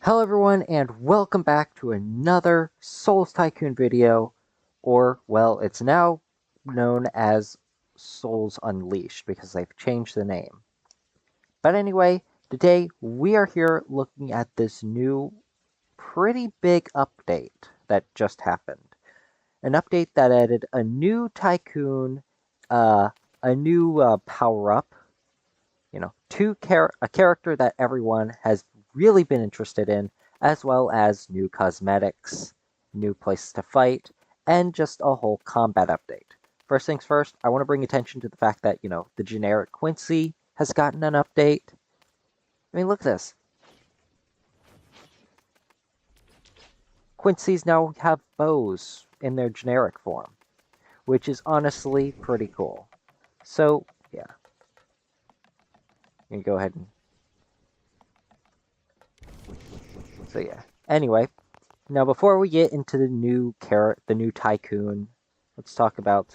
Hello everyone, and welcome back to another Souls Tycoon video, or, well, it's now known as Souls Unleashed, because they've changed the name. But anyway, today we are here looking at this new, pretty big update that just happened. An update that added a new Tycoon, a new power-up, a character that everyone has really been interested in, as well as new cosmetics, new places to fight, and just a whole combat update. First things first, I want to bring attention to the fact that, the generic Quincy has gotten an update. I mean, look at this. Quincy's now have bows in their generic form, which is honestly pretty cool. So, yeah. I'm gonna go ahead and... So, yeah. Anyway, now, before we get into the new tycoon, let's talk about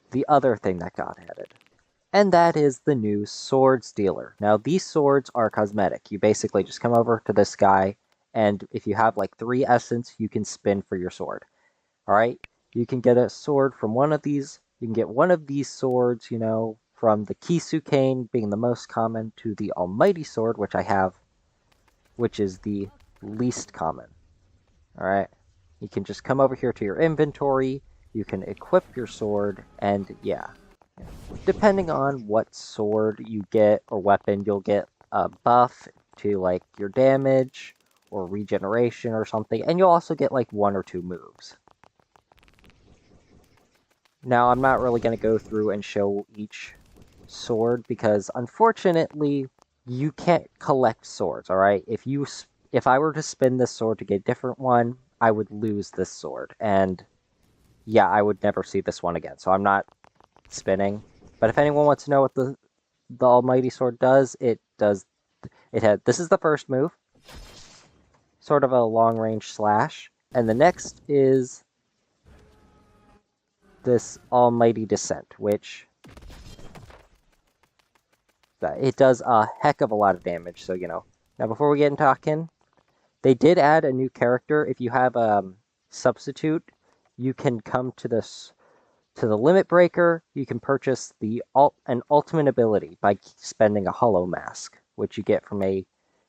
the other thing that got added. And that is the new swords dealer. Now, these swords are cosmetic. You basically just come over to this guy, and if you have like 3 essence, you can spin for your sword. Alright? You can get a sword from one of these. You can get one of these swords, from the Kisu cane being the most common to the Almighty Sword, which I have, which is the least common. Alright, you can just come over here to your inventory, you can equip your sword, and yeah. Depending on what sword you get or weapon, you'll get a buff to like your damage or regeneration or something, and you'll also get like 1 or 2 moves. Now, I'm not really going to go through and show each sword because unfortunately, you can't collect swords, alright? If I were to spin this sword to get a different one, I would lose this sword. And yeah, I would never see this one again. So I'm not spinning. But if anyone wants to know what the Almighty Sword does, this is the first move. Sort of a long-range slash. And the next is this Almighty Descent, which... it does a heck of a lot of damage, so, Now, before we get into Akin, they did add a new character. If you have a substitute, you can come to the Limit Breaker. You can purchase an ultimate ability by spending a Hollow Mask, which you get from a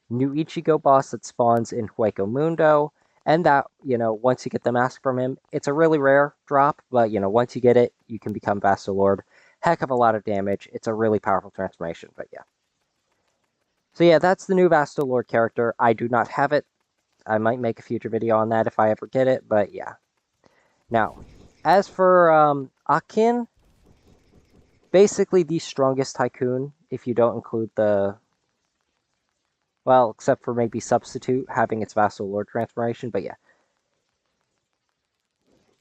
new Ichigo boss that spawns in Hueco Mundo. And that, once you get the mask from him, it's a really rare drop, but, once you get it, you can become Vasto Lorde. Heck of a lot of damage. It's a really powerful transformation, but yeah. So yeah, that's the new Vasto Lorde character. I do not have it. I might make a future video on that if I ever get it, but yeah. Now, as for Akin, basically the strongest tycoon, if you don't include the... Well, except for maybe Substitute having its Vasto Lorde transformation, but yeah.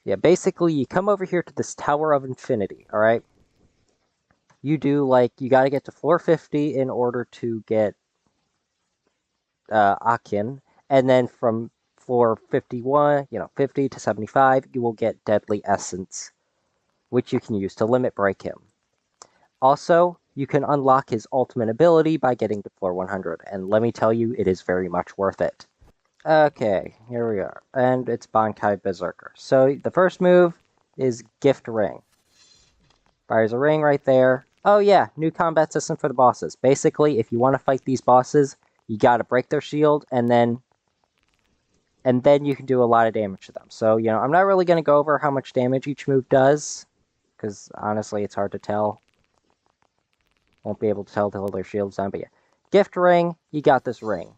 Yeah, basically you come over here to this Tower of Infinity, alright? You gotta get to floor 50 in order to get Akin, and then from floor 51, 50 to 75, you will get Deadly Essence, which you can use to limit break him. Also, you can unlock his ultimate ability by getting to floor 100, and let me tell you, it is very much worth it. Okay, here we are, and it's Bankai Berserker. So, the first move is Gift Ring. Fires a ring right there. Oh yeah, new combat system for the bosses. Basically, if you want to fight these bosses, you gotta break their shield, and then you can do a lot of damage to them. So, I'm not really gonna go over how much damage each move does, because honestly, it's hard to tell. Won't be able to tell till their shield's down, but yeah. Gift Ring, you got this ring.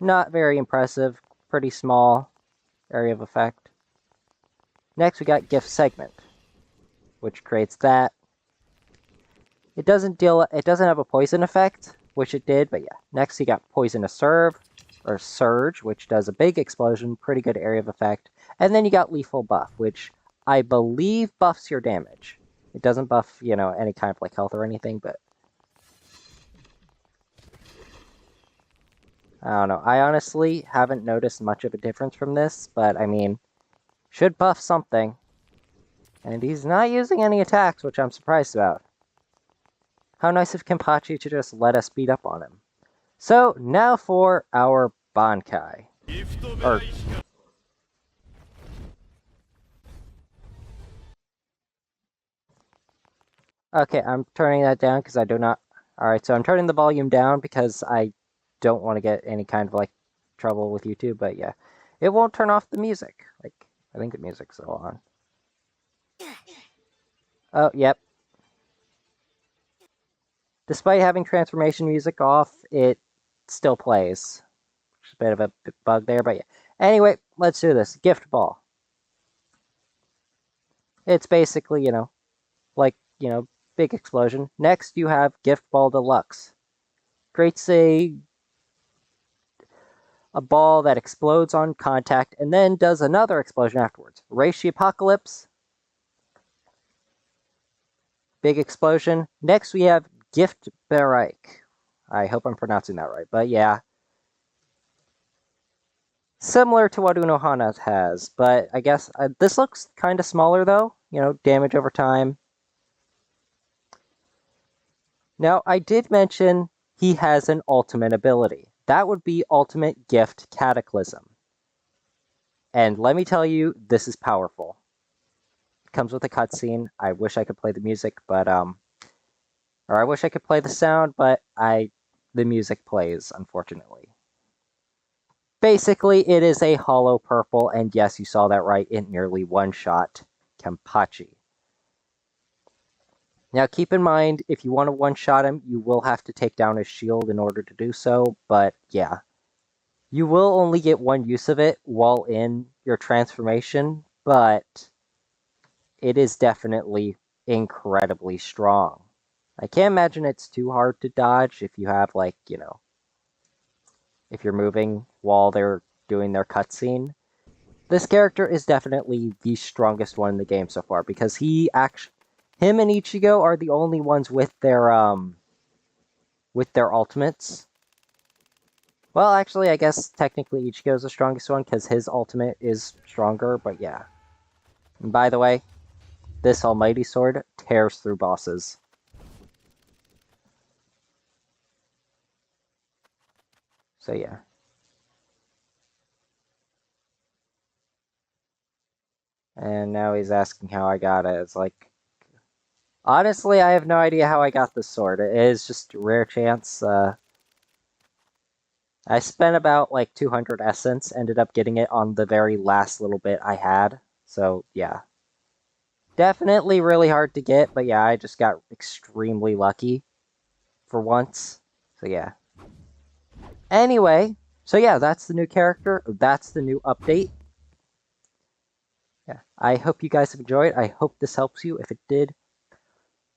Not very impressive, pretty small area of effect. Next, we got Gift Segment, which creates that. It doesn't have a poison effect, which it did, but yeah. Next, you got Poisonous Surge, which does a big explosion, pretty good area of effect. And then you got Lethal Buff, which I believe buffs your damage. It doesn't buff, any kind of health or anything, but... I don't know. I honestly haven't noticed much of a difference from this, but I mean, should buff something. And he's not using any attacks, which I'm surprised about. How nice of Kenpachi to just let us beat up on him. So, now for our Bankai. Or, okay, I'm turning that down because I do not... Alright, so I'm turning the volume down because I don't want to get any kind of, like, trouble with YouTube, but yeah. It won't turn off the music. Like, I think the music's still on. Oh, yep. Despite having transformation music off, it still plays. Which is a bit of a bug there, but yeah. Anyway, let's do this. Gift Ball. It's basically, like, big explosion. Next, you have Gift Ball Deluxe. Creates a ball that explodes on contact and then does another explosion afterwards. Reishi Apocalypse. Big explosion. Next, we have Gift Berserker. I hope I'm pronouncing that right, but yeah. Similar to what Unohana has, but I guess this looks kind of smaller though. Damage over time. Now, I did mention he has an ultimate ability. That would be Ultimate Gift Cataclysm. And let me tell you, this is powerful. It comes with a cutscene. I wish I could play the music, but or I wish I could play the sound, but the music plays, unfortunately. Basically, it is a hollow purple, and yes, you saw that right, it nearly one-shot Kenpachi. Now, keep in mind, if you want to one-shot him, you will have to take down his shield in order to do so, but yeah. You will only get one use of it while in your transformation, but it is definitely incredibly strong. I can't imagine it's too hard to dodge if you have, like, if you're moving while they're doing their cutscene. This character is definitely the strongest one in the game so far, because him and Ichigo are the only ones with their ultimates. Well, actually, I guess technically Ichigo's the strongest one, because his ultimate is stronger, but yeah. And by the way, this almighty sword tears through bosses. So yeah. And now he's asking how I got it. It's like, honestly, I have no idea how I got this sword. It is just a rare chance. I spent about like 200 essence, ended up getting it on the very last little bit I had. So yeah. Definitely really hard to get, but yeah, I just got extremely lucky for once. So yeah. Anyway, so yeah, that's the new character. That's the new update. Yeah, I hope you guys have enjoyed. I hope this helps you. If it did,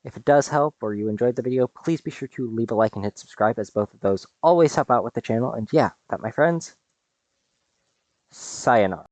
if it does help or you enjoyed the video, please be sure to leave a like and hit subscribe, as both of those always help out with the channel. And yeah, that, my friends, sayonara.